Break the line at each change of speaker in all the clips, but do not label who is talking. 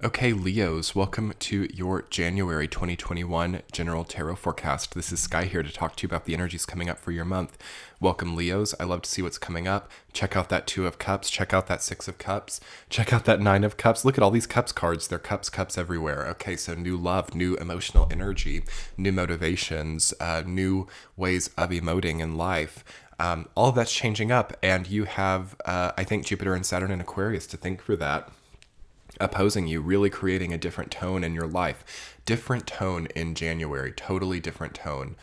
Okay, Leos, welcome to your January 2021 General Tarot Forecast. This is Sky here to talk to you about the energies coming up for your month. Welcome, Leos. I love to see what's coming up. Check out that Two of Cups. Check out that Six of Cups. Check out that Nine of Cups. Look at all these Cups cards. They're cups everywhere. Okay, so new love, new emotional energy, new motivations, new ways of emoting in life. All of that's changing up, and you have, I think, Jupiter and Saturn in Aquarius to thank for that, opposing you, really creating a different tone in your life. Different tone in January, totally different tone.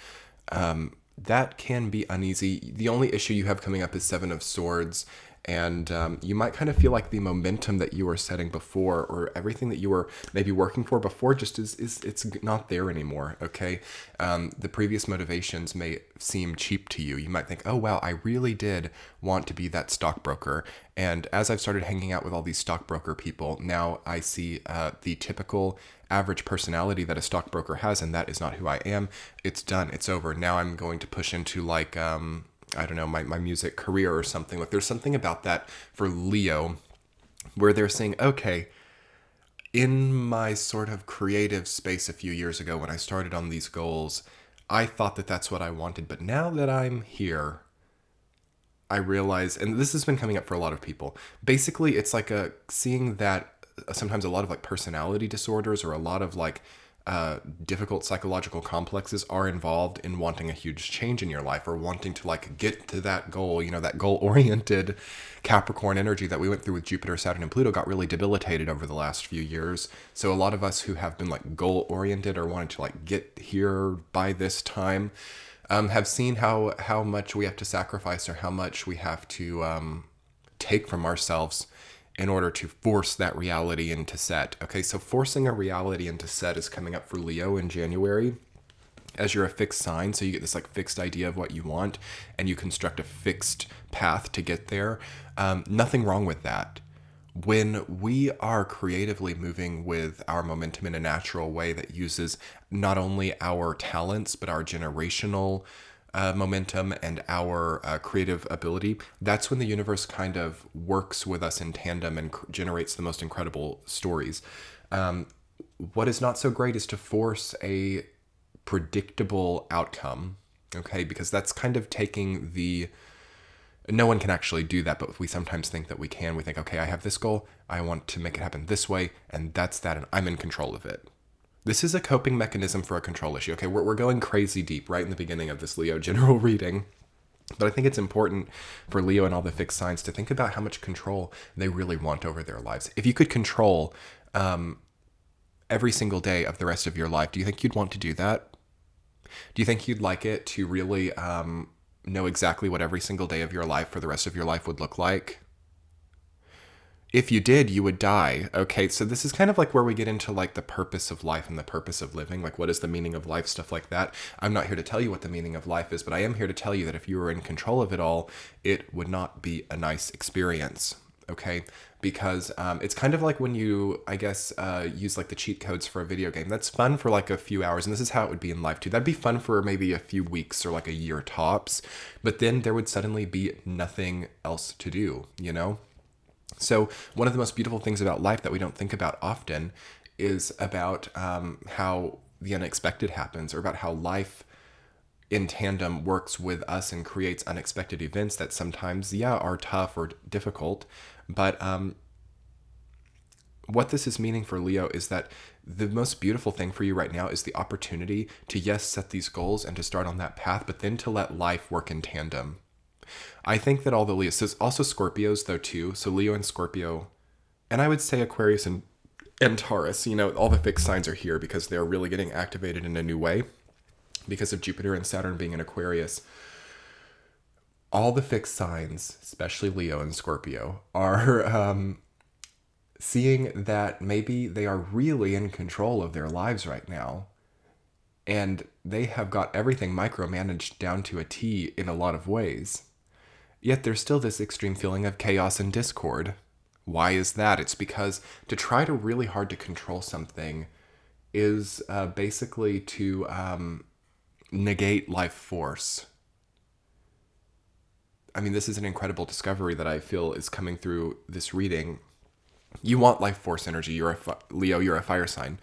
That can be uneasy. The only issue you have coming up is Seven of Swords, and you might kind of feel like the momentum that you were setting before, or everything that you were maybe working for before, just is it's not there anymore. Okay, the previous motivations may seem cheap to you. You might think, oh wow, I really did want to be that stockbroker. And as I've started hanging out with all these stockbroker people, now I see the typical average personality that a stockbroker has, and that is not who I am. It's done. It's over. Now I'm going to push into like, I don't know, my music career or something. Like there's something about that for Leo where they're saying, okay, in my sort of creative space a few years ago when I started on these goals, I thought that that's what I wanted. But now that I'm here, I realize, and this has been coming up for a lot of people, basically it's like seeing that sometimes a lot of like personality disorders or a lot of like difficult psychological complexes are involved in wanting a huge change in your life, or wanting to like get to that goal. You know, that goal oriented Capricorn energy that we went through with Jupiter, Saturn, and Pluto got really debilitated over the last few years. So a lot of us who have been like goal oriented or wanted to like get here by this time, have seen how much we have to sacrifice, or how much we have to take from ourselves in order to force that reality into set. Okay, so forcing a reality into set is coming up for Leo in January, as you're a fixed sign. So you get this like fixed idea of what you want, and you construct a fixed path to get there. Nothing wrong with that. When we are creatively moving with our momentum in a natural way that uses not only our talents, but our generational momentum and our creative ability, that's when the universe kind of works with us in tandem and generates the most incredible stories. What is not so great is to force a predictable outcome, okay? Because that's kind of taking the... No one can actually do that, but we sometimes think that we can. We think, okay, I have this goal, I want to make it happen this way, and that's that, and I'm in control of it. This is a coping mechanism for a control issue. Okay, we're going crazy deep right in the beginning of this Leo general reading. But I think it's important for Leo and all the fixed signs to think about how much control they really want over their lives. If you could control every single day of the rest of your life, do you think you'd want to do that? Do you think you'd like it to really know exactly what every single day of your life for the rest of your life would look like? If you did, you would die. Okay, so this is kind of like where we get into like the purpose of life and the purpose of living. Like, what is the meaning of life? Stuff like that. I'm not here to tell you what the meaning of life is, but I am here to tell you that if you were in control of it all, it would not be a nice experience. Okay, because it's kind of like when you, I guess, use like the cheat codes for a video game. That's fun for like a few hours, and this is how it would be in life too. That'd be fun for maybe a few weeks or like a year tops, but then there would suddenly be nothing else to do, you know? So one of the most beautiful things about life that we don't think about often is about how the unexpected happens, or about how life in tandem works with us and creates unexpected events that sometimes, yeah, are tough or difficult. But what this is meaning for Leo is that the most beautiful thing for you right now is the opportunity to, yes, set these goals and to start on that path, but then to let life work in tandem. I think that all the Leos, so also Scorpios though too, so Leo and Scorpio, and I would say Aquarius and Taurus, you know, all the fixed signs are here because they're really getting activated in a new way because of Jupiter and Saturn being in Aquarius. All the fixed signs, especially Leo and Scorpio, are seeing that maybe they are really in control of their lives right now. And they have got everything micromanaged down to a T in a lot of ways. Yet there's still this extreme feeling of chaos and discord. Why is that? It's because to try to really hard to control something is basically to negate life force. I mean, this is an incredible discovery that I feel is coming through this reading. You want life force energy. Leo, you're a fire sign.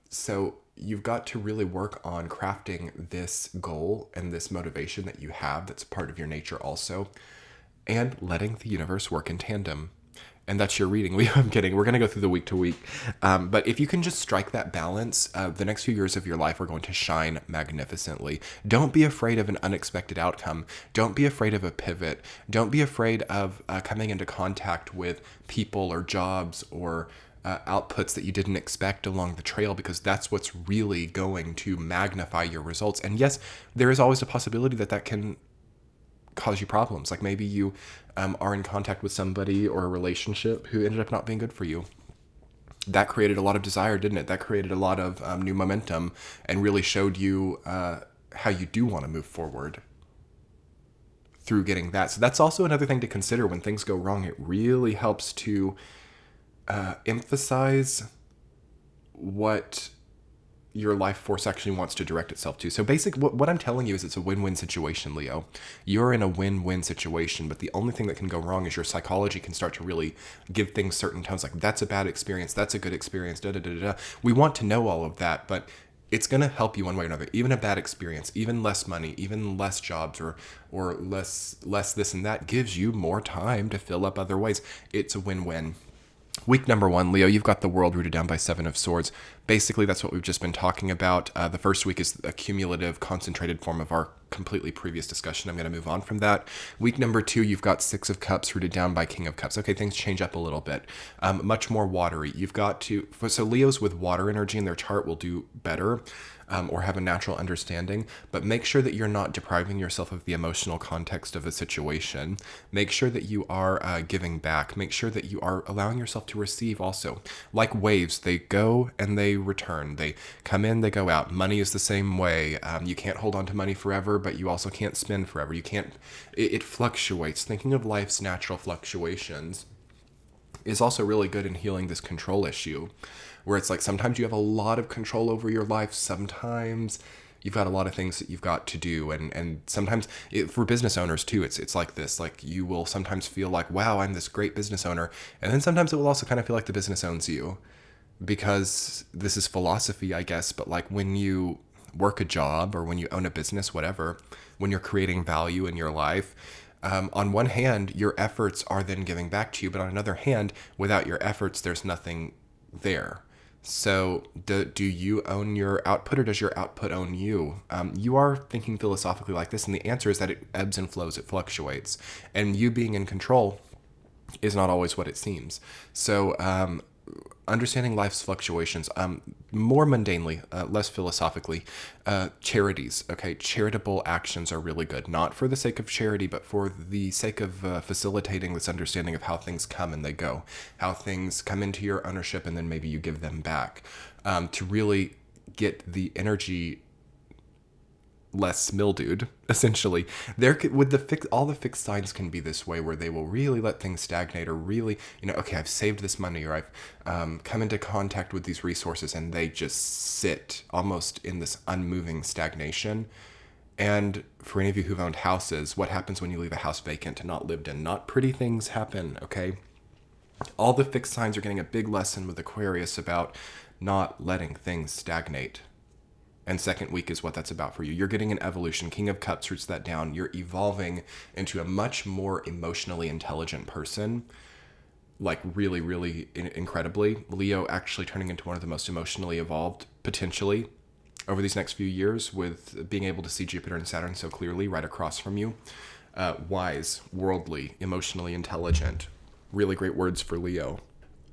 So you've got to really work on crafting this goal and this motivation that you have that's part of your nature also, and letting the universe work in tandem. And that's your reading. I'm kidding. We're going to go through the week to week. But if you can just strike that balance, the next few years of your life are going to shine magnificently. Don't be afraid of an unexpected outcome. Don't be afraid of a pivot. Don't be afraid of coming into contact with people or jobs or outputs that you didn't expect along the trail, because that's what's really going to magnify your results. And yes, there is always a possibility that that can cause you problems. Like maybe you are in contact with somebody or a relationship who ended up not being good for you. That created a lot of desire, didn't it? That created a lot of new momentum and really showed you how you do want to move forward through getting that. So that's also another thing to consider when things go wrong. It really helps to emphasize what your life force actually wants to direct itself to. So what I'm telling you is it's a win-win situation, Leo. You're in a win-win situation, but the only thing that can go wrong is your psychology can start to really give things certain tones, like that's a bad experience, that's a good experience, da da da da. We want to know all of that, but it's going to help you one way or another. Even a bad experience, even less money, even less jobs, or less this and that gives you more time to fill up other ways. It's a win-win. Week number 1, Leo, you've got the world rooted down by 7 of Swords. Basically, that's what we've just been talking about. The first week is a cumulative, concentrated form of our completely previous discussion. I'm going to move on from that. Week number 2, you've got 6 of Cups rooted down by King of Cups. Okay, things change up a little bit. Much more watery. You've got to... So Leos with water energy in their chart will do better. Or have a natural understanding, but make sure that you're not depriving yourself of the emotional context of a situation. Make sure that you are giving back. Make sure that you are allowing yourself to receive also. Like waves, they go and they return. They come in, they go out. Money is the same way. You can't hold on to money forever, but you also can't spend forever. You can't, it fluctuates. Thinking of life's natural fluctuations is also really good in healing this control issue, where it's like sometimes you have a lot of control over your life, sometimes you've got a lot of things that you've got to do, and sometimes for business owners too, it's like this, like you will sometimes feel like, wow, I'm this great business owner, and then sometimes it will also kind of feel like the business owns you, because this is philosophy, I guess, but like when you work a job or when you own a business, whatever, when you're creating value in your life, on one hand, your efforts are then giving back to you, but on another hand, without your efforts, there's nothing there. So do you own your output, or does your output own you? You are thinking philosophically like this, and the answer is that it ebbs and flows, it fluctuates. And you being in control is not always what it seems. So understanding life's fluctuations, more mundanely, less philosophically, charities, okay? Charitable actions are really good, not for the sake of charity, but for the sake of facilitating this understanding of how things come and they go, how things come into your ownership and then maybe you give them back, to really get the energy less mildewed, essentially. There could, with all the fixed signs can be this way, where they will really let things stagnate, or really, okay, I've saved this money, or I've come into contact with these resources, and they just sit almost in this unmoving stagnation. And for any of you who've owned houses, what happens when you leave a house vacant and not lived in? Not pretty things happen, okay? All the fixed signs are getting a big lesson with Aquarius about not letting things stagnate. And second week is what that's about for you. You're getting an evolution. King of Cups roots that down. You're evolving into a much more emotionally intelligent person, like really, really incredibly. Leo actually turning into one of the most emotionally evolved, potentially, over these next few years, with being able to see Jupiter and Saturn so clearly right across from you. Wise, worldly, emotionally intelligent. Really great words for Leo.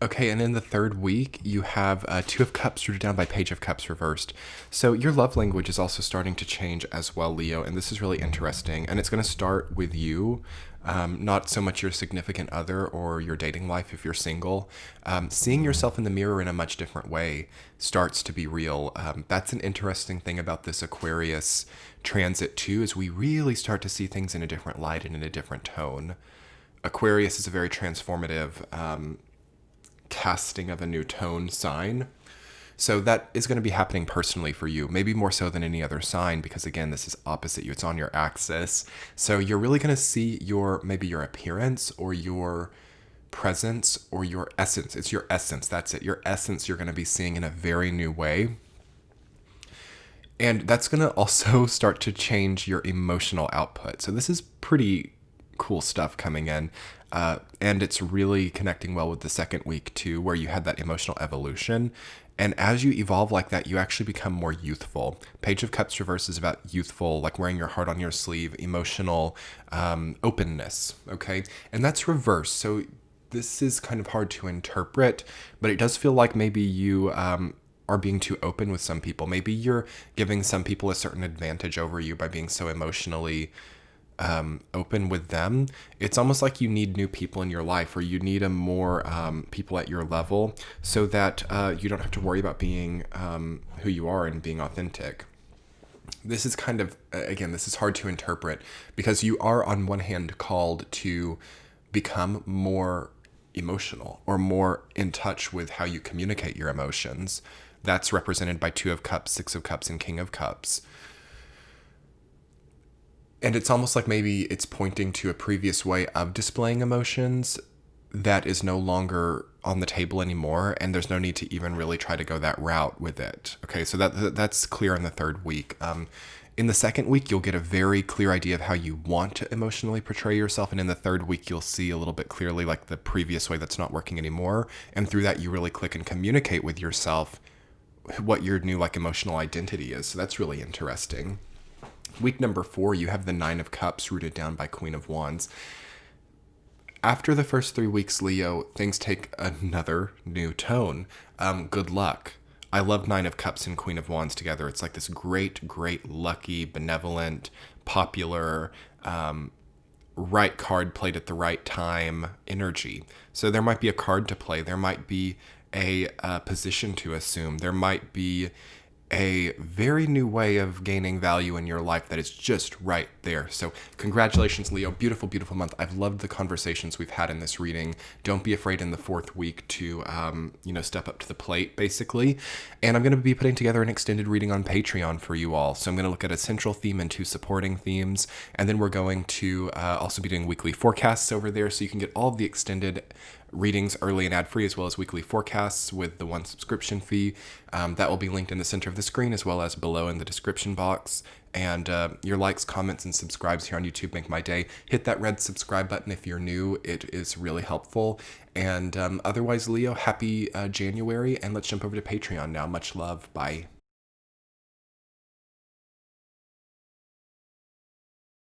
Okay, and in the third week, you have Two of Cups rooted down by Page of Cups reversed. So your love language is also starting to change as well, Leo, and this is really interesting. And it's going to start with you, not so much your significant other or your dating life if you're single. Seeing yourself in the mirror in a much different way starts to be real. That's an interesting thing about this Aquarius transit too, is we really start to see things in a different light and in a different tone. Aquarius is a very transformative casting of a new tone sign. So that is going to be happening personally for you, maybe more so than any other sign, because again, this is opposite you. It's on your axis. So you're really going to see maybe your appearance or your presence or your essence. It's your essence. That's it. Your essence you're going to be seeing in a very new way. And that's going to also start to change your emotional output. So this is pretty cool stuff coming in. And it's really connecting well with the second week too, where you had that emotional evolution. And as you evolve like that, you actually become more youthful. Page of Cups reverse is about youthful, like wearing your heart on your sleeve, emotional openness, okay? And that's reverse. So this is kind of hard to interpret, but it does feel like maybe you are being too open with some people. Maybe you're giving some people a certain advantage over you by being so emotionally open with them. It's almost like you need new people in your life, or you need a more people at your level, so that you don't have to worry about being who you are and being authentic. This is kind of, again, this is hard to interpret, because you are on one hand called to become more emotional or more in touch with how you communicate your emotions. That's represented by Two of Cups, Six of Cups, and King of Cups. And it's almost like maybe it's pointing to a previous way of displaying emotions that is no longer on the table anymore, and there's no need to even really try to go that route with it. Okay, so that's clear in the third week. In the second week, you'll get a very clear idea of how you want to emotionally portray yourself, and in the third week, you'll see a little bit clearly like the previous way that's not working anymore, and through that, you really click and communicate with yourself what your new like emotional identity is. So that's really interesting. Week number 4, you have the Nine of Cups rooted down by Queen of Wands. After the first 3 weeks, Leo, things take another new tone. Good luck. I love Nine of Cups and Queen of Wands together. It's like this great, great, lucky, benevolent, popular, right card played at the right time energy. So there might be a card to play. There might be a position to assume. There might be a very new way of gaining value in your life that is just right there. So congratulations, Leo. Beautiful, beautiful month. I've loved the conversations we've had in this reading. Don't be afraid in the 4th week to, step up to the plate, basically. And I'm going to be putting together an extended reading on Patreon for you all. So I'm going to look at a central theme and 2 supporting themes. And then we're going to also be doing weekly forecasts over there, so you can get all of the extended readings early and ad-free, as well as weekly forecasts with the 1 subscription fee. That will be linked in the center of the screen, as well as below in the description box. And your likes, comments, and subscribes here on YouTube make my day. Hit that red subscribe button if you're new. It is really helpful. And otherwise, Leo, happy January, and let's jump over to Patreon now. Much love. Bye.